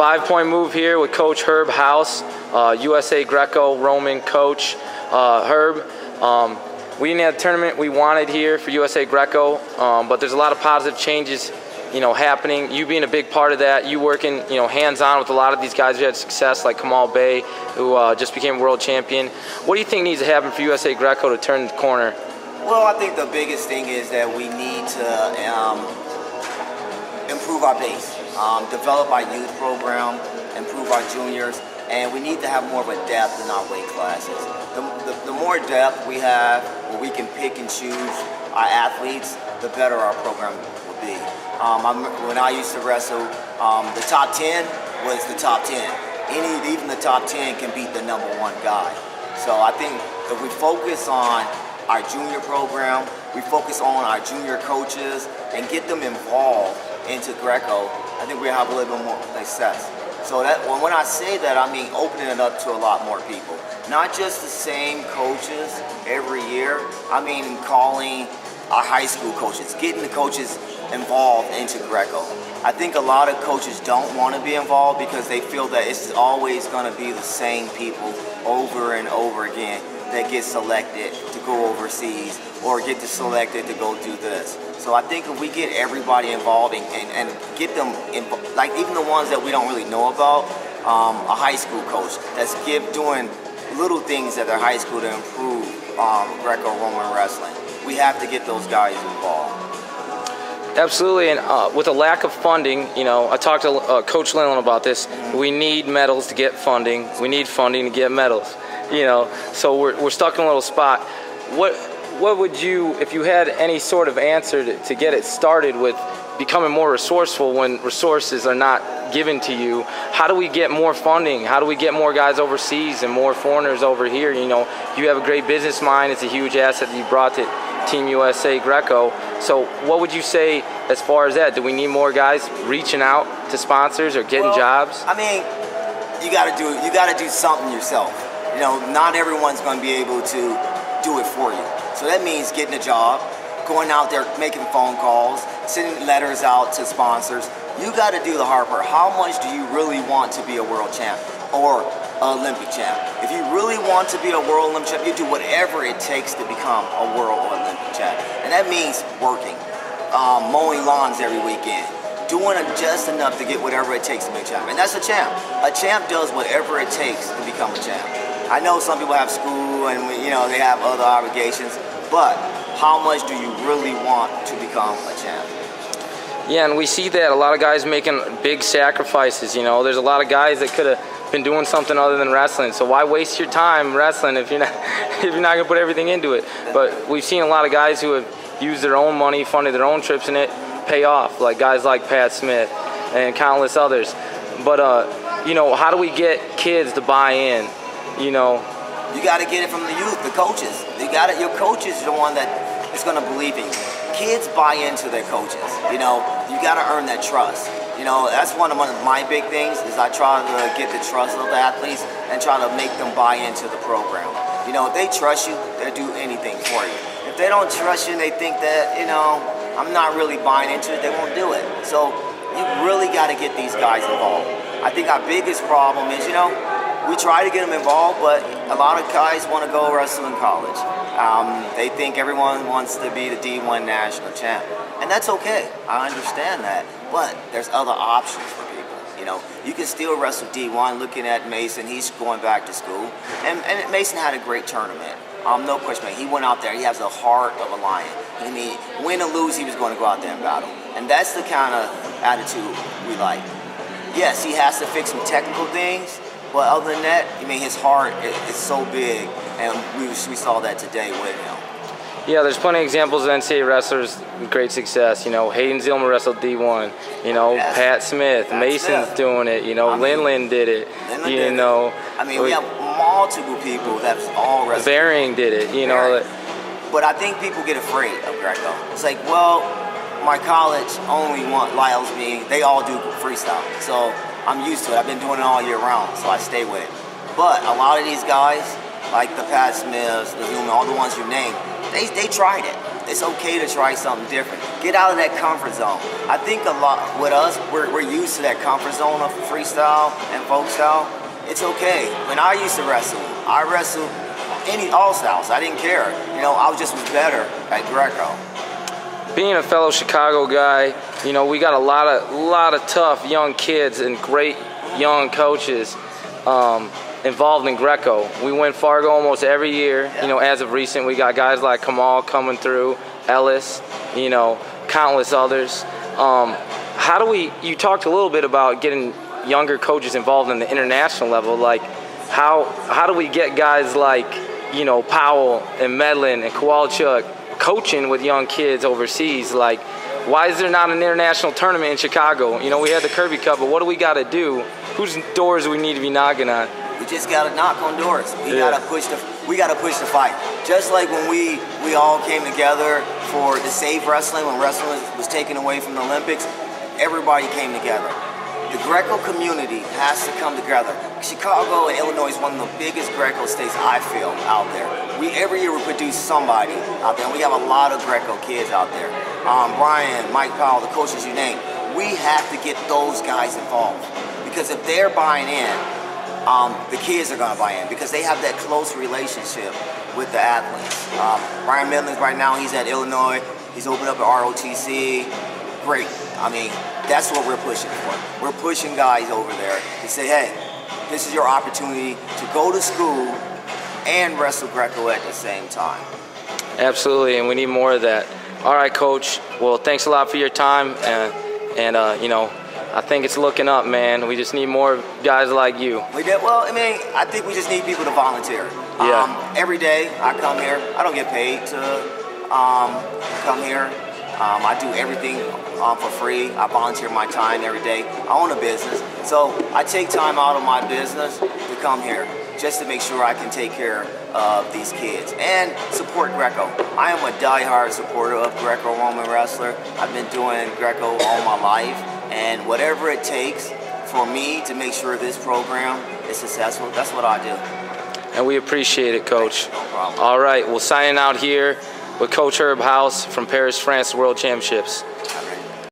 5-point move here with Coach Herb House, USA Greco-Roman coach. Herb, we didn't have the tournament we wanted here for USA Greco, but there's a lot of positive changes, happening. You being a big part of that, you working, hands-on with a lot of these guys who had success, like Kamal Bey, who just became world champion. What do you think needs to happen for USA Greco to turn the corner? Well, I think the biggest thing is that we need to improve our base, develop our youth program, improve our juniors, and we need to have more of a depth in our weight classes. The more depth we have, where we can pick and choose our athletes, the better our program will be. When I used to wrestle, the top 10 was the top 10. Even the top 10 can beat the #1 guy. So I think if we focus on our junior program, we focus on our junior coaches, and get them involved into Greco, I think we'll have a little bit more success. So that when I say that, I mean opening it up to a lot more people. Not just the same coaches every year. I mean calling our high school coaches, getting the coaches involved into Greco. I think a lot of coaches don't want to be involved because they feel that it's always going to be the same people over and over again that get selected to go overseas or get selected to go do this. So I think if we get everybody involved and get them, like even the ones that we don't really know about, a high school coach that's doing little things at their high school to improve Greco-Roman wrestling. We have to get those guys involved. Absolutely, and with a lack of funding, I talked to Coach Lennon about this. We need medals to get funding. We need funding to get medals. So we're stuck in a little spot. What would you, if you had any sort of answer to get it started with becoming more resourceful when resources are not given to you? How do we get more funding? How do we get more guys overseas and more foreigners over here? You have a great business mind. It's a huge asset that you brought to Team USA Greco. So what would you say as far as that? Do we need more guys reaching out to sponsors or getting jobs? I mean, you got to do something yourself. Not everyone's going to be able to do it for you. So that means getting a job, going out there, making phone calls, sending letters out to sponsors. You got to do the hard part. How much do you really want to be a world champ or Olympic champ? If you really want to be a world Olympic champ, you do whatever it takes to become a world Olympic champ. And that means working, mowing lawns every weekend, doing just enough to get whatever it takes to be a champ. And that's a champ. A champ does whatever it takes to become a champ. I know some people have school and they have other obligations, but how much do you really want to become a champ? Yeah, and we see that a lot of guys making big sacrifices. There's a lot of guys that could have been doing something other than wrestling. So why waste your time wrestling if you're not gonna put everything into it? But we've seen a lot of guys who have used their own money, funded their own trips, and it pay off. Like guys like Pat Smith and countless others. But how do we get kids to buy in? You got to get it from the youth, the coaches. Your coaches are the one that is going to believe in you. Kids buy into their coaches. You got to earn that trust. That's one of my big things is I try to get the trust of the athletes and try to make them buy into the program. If they trust you, they'll do anything for you. If they don't trust you and they think that, I'm not really buying into it, they won't do it. So you really got to get these guys involved. I think our biggest problem is, we try to get them involved, but a lot of guys want to go wrestle in college. They think everyone wants to be the D1 national champ. And that's okay. I understand that. But there's other options for people. You can still wrestle D1. Looking at Mason, he's going back to school. And Mason had a great tournament. No question. He went out there. He has the heart of a lion. Win or lose, he was going to go out there and battle. And that's the kind of attitude we like. Yes, he has to fix some technical things. But other than that, his heart is so big, and we saw that today with him. Yeah, there's plenty of examples of NCAA wrestlers with great success. Hayden Zillmer wrestled D1. Yes. Pat Smith, Mason's doing it. Lin did it. We have multiple people that's all wrestled. Varying did it. But I think people get afraid of Greco. It's like, my college only allows me. They all do freestyle, so I'm used to it. I've been doing it all year round, so I stay with it. But a lot of these guys, like the Pat Smiths, the Zuma, all the ones you named, they tried it. It's okay to try something different. Get out of that comfort zone. I think a lot with us, we're used to that comfort zone of freestyle and folk style. It's okay. When I used to wrestle, I wrestled all styles. I didn't care. You know, I just was better at Greco. Being a fellow Chicago guy, you know, we got a lot of tough young kids and great young coaches involved in Greco. We win Fargo almost every year. You know, as of recent, we got guys like Kamal coming through, Ellis, you know, countless others. How do we? You talked a little bit about getting younger coaches involved in the international level. Like, how do we get guys like, you know, Powell and Medlin and Kowalchuk coaching with young kids overseas? Like, why is there not an international tournament in Chicago? You know, we had the Kirby Cup, but what do we got to do? Whose doors do we need to be knocking on? We just gotta knock on doors. We gotta push the fight. Just like when we all came together for the Save Wrestling, when wrestling was taken away from the Olympics, everybody came together. The Greco community has to come together. Chicago and Illinois is one of the biggest Greco states, I feel, out there. Every year we produce somebody out there, and we have a lot of Greco kids out there. Brian, Mike Powell, the coaches you name. We have to get those guys involved, because if they're buying in, the kids are going to buy in, because they have that close relationship with the athletes. Brian Midland's right now, he's at Illinois. He's opened up at ROTC. Great. I mean, that's what we're pushing for. We're pushing guys over there to say, hey, this is your opportunity to go to school and wrestle Greco at the same time. Absolutely, and we need more of that. All right, Coach. Well, thanks a lot for your time, and you know, I think it's looking up, man. We just need more guys like you. We did well. I mean, I think we just need people to volunteer. Yeah. Every day I come here. I don't get paid to come here. I do everything for free. I volunteer my time every day. I own a business, so I take time out of my business to come here just to make sure I can take care of these kids and support Greco. I am a diehard supporter of Greco-Roman wrestler. I've been doing Greco all my life, and whatever it takes for me to make sure this program is successful, that's what I do. And we appreciate it, Coach. No problem. All right, we'll sign out here with Coach Herb House from Paris, France World Championships.